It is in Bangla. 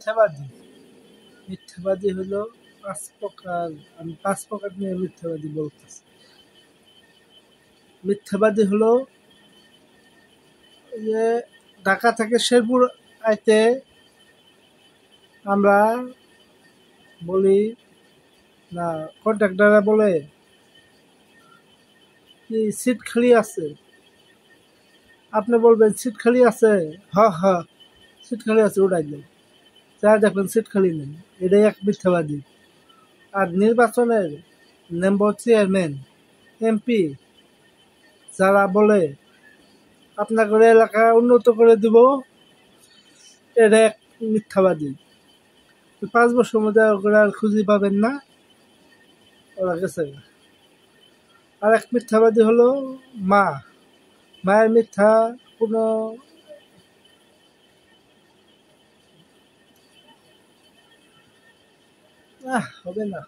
মিথ্যাবাদী মিথ্যাবাদী হলো পাঁচ প্রকার। আমি পাঁচ প্রকার নিয়ে মিথ্যাবাদী বলতেছি। মিথ্যাবাদী হলো যে ঢাকা থেকে শেরপুর আইতে আমরা বলি না, কন্ট্রাক্টররা বলে কি সিট খালি আছে, আপনি বলবেন সিট খালি আছে, হ সিট খালি আছে, উঠাই দেন। যা দেখবেন সিট খালি নেই, এটাই এক মিথ্যাবাদী। আর নির্বাচনের মেম্বার, চেয়ারম্যান, এমপি যারা বলে আপনাদের এলাকা উন্নত করে দিব, এটা এক মিথ্যাবাদী। 5 বছর মধ্যে ওরা আর খুঁজে পাবেন না, ওরা গেছে। আর এক মিথ্যাবাদী হলো মা। মায়ের মিথ্যা কোনো হবে না।